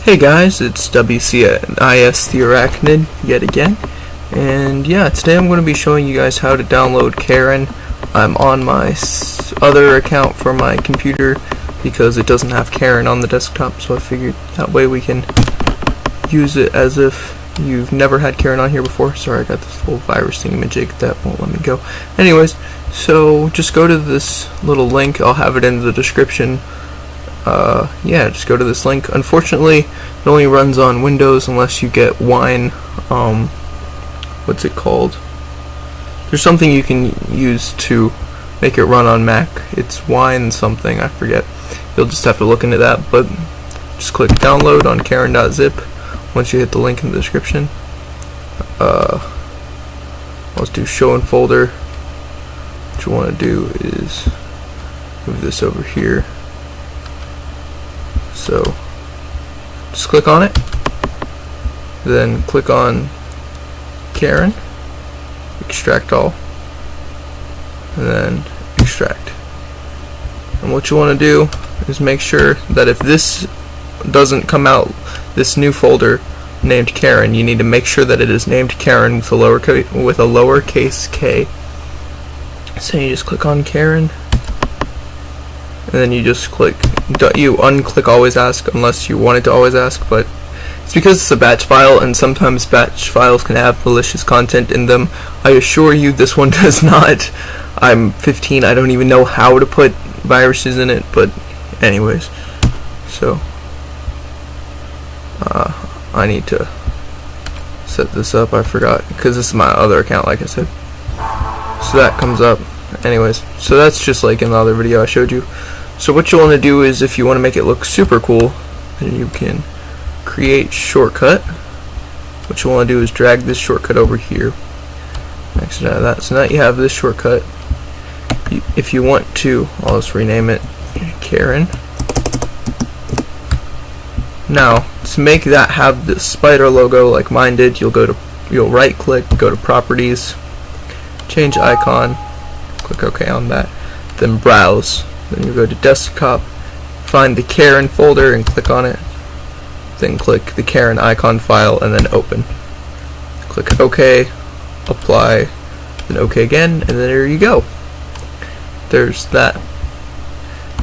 Hey guys, it's WCIS the Arachnid yet again, and yeah, today I'm going to be showing you guys how to download Karen. I'm on my other account for my computer because it doesn't have Karen on the desktop, so I figured that way we can use it as if you've never had Karen on here before. Sorry, I got this little virus thingamajig that won't let me go. Anyways, so just go to this little link. I'll have it in the description. Yeah, just go to this link. Unfortunately, it only runs on Windows unless you get Wine. What's it called? There's something you can use to make it run on Mac. It's Wine something, I forget. You'll just have to look into that, but just click download on karen.zip once you hit the link in the description. Let's do show in folder. What you want to do is move this over here. So just click on it, then click on Karen, extract all, and then extract. And what you want to do is make sure that if this doesn't come out, this new folder named Karen, you need to make sure that it is named Karen with a lowercase k. So you just click on Karen, and then you just click, you unclick always ask unless you want it to always ask, but it's because it's a batch file and sometimes batch files can have malicious content in them. I assure you this one does not. I'm 15, I don't even know how to put viruses in it, but anyways, so I need to set this up. I forgot because this is my other account, like I said. So that comes up. Anyways, so that's just like in the other video I showed you. So what you want to do is, if you want to make it look super cool, then you can create shortcut. What you want to do is drag this shortcut over here, exit out of that. So now you have this shortcut. If you want to, I'll just rename it Karen. Now to make that have the spider logo like mine did, you'll right click, go to properties, change icon, click OK on that, then browse. Then you go to desktop, find the Karen folder and click on it, then click the Karen icon file and then open. Click OK, apply, then OK again, and then there you go. There's that.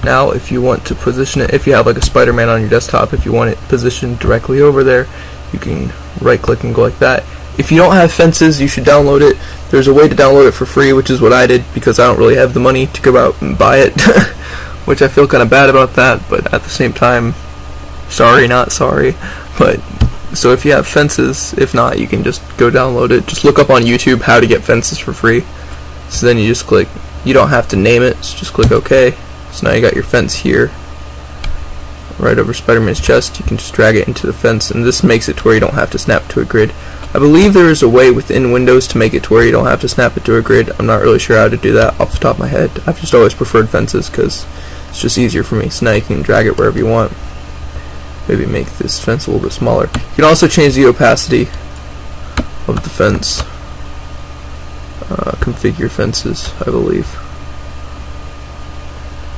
Now if you want to position it, if you have like a Spider-Man on your desktop, if you want it positioned directly over there, you can right click and go like that. If you don't have fences, you should download it. There's a way to download it for free, which is what I did because I don't really have the money to go out and buy it, which I feel kind of bad about that, but at the same time, sorry, not sorry. But so if you have fences, if not, you can just go download it. Just look up on YouTube how to get fences for free. So then you just click, you don't have to name it, so just click OK. So now you got your fence here, right over Spider-Man's chest. You can just drag it into the fence, and this makes it to where you don't have to snap to a grid. I believe there is a way within Windows to make it to where you don't have to snap it to a grid. I'm not really sure how to do that off the top of my head. I've just always preferred fences because it's just easier for me. So now you can drag it wherever you want. Maybe make this fence a little bit smaller. You can also change the opacity of the fence. Configure fences, I believe.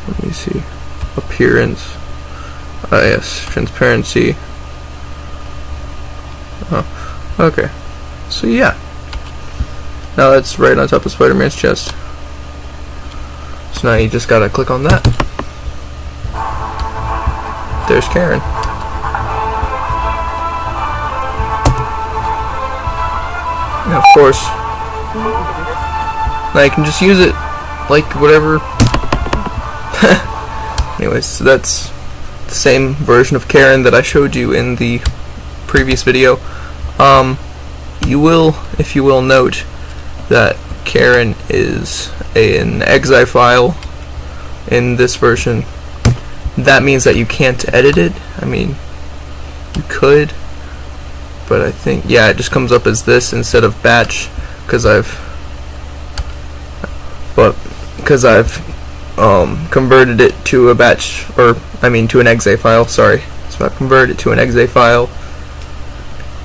Let me see. Appearance. Yes, transparency. Okay, so yeah, now that's right on top of Spider-Man's chest. So now you just gotta click on that. There's Karen. And of course, now you can just use it like whatever. Anyways, so that's the same version of Karen that I showed you in the previous video. You will, if you will, note that Karen is an exe file in this version. That means that you can't edit it. I mean, you could, but I think, yeah, it just comes up as this instead of batch because I've converted it to a batch, or I mean to an exe file. Sorry, so I've converted it to an exe file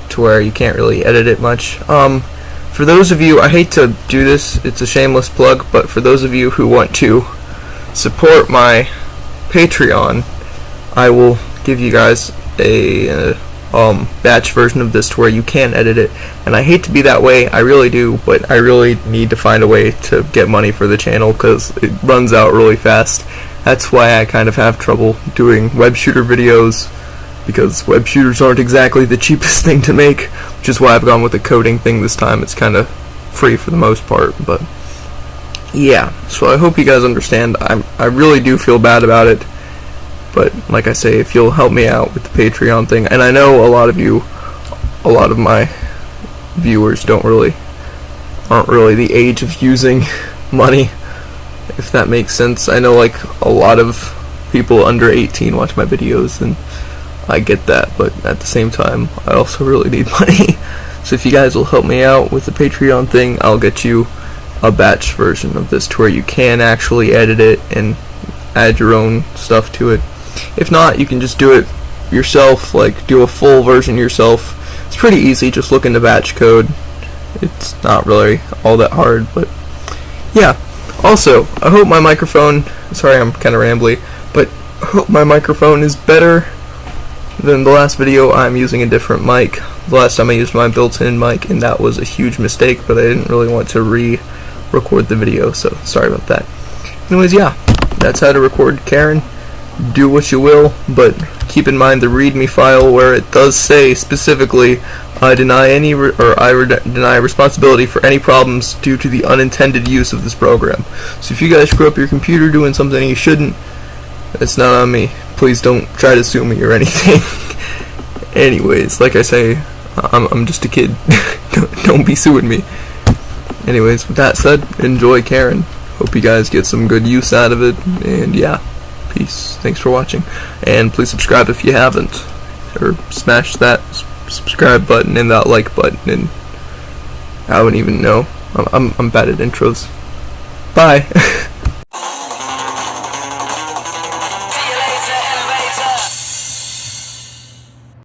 to where you can't really edit it much. For those of you, I hate to do this, it's a shameless plug, but for those of you who want to support my Patreon, I will give you guys a batch version of this to where you can edit it, and I hate to be that way, I really do, but I really need to find a way to get money for the channel because it runs out really fast. That's why I kind of have trouble doing web shooter videos, because web shooters aren't exactly the cheapest thing to make, which is why I've gone with the coding thing this time. It's kind of free for the most part, but yeah, so I hope you guys understand. I really do feel bad about it, but like I say, if you'll help me out with the Patreon thing, and I know a lot of my viewers aren't really the age of using money, if that makes sense. I know like a lot of people under 18 watch my videos, and I get that, but at the same time, I also really need money. So if you guys will help me out with the Patreon thing, I'll get you a batch version of this to where you can actually edit it and add your own stuff to it. If not, you can just do it yourself, like do a full version yourself. It's pretty easy, just look into batch code. It's not really all that hard, but yeah. Also, I hope my microphone, sorry I'm kind of rambly, but I hope my microphone is better than the last video. I'm using a different mic. The last time I used my built-in mic, and that was a huge mistake, but I didn't really want to re-record the video, so sorry about that. Anyways, yeah, that's how to record Karen. Do what you will, but keep in mind the README file where it does say specifically, I deny deny responsibility for any problems due to the unintended use of this program. So if you guys screw up your computer doing something you shouldn't, it's not on me. Please don't try to sue me or anything. Anyways, like I say, I'm just a kid. Don't be suing me. Anyways, with that said, enjoy Karen. Hope you guys get some good use out of it, and yeah. Peace. Thanks for watching, and please subscribe if you haven't, or smash that subscribe button and that like button, and I don't even know. I'm bad at intros. Bye.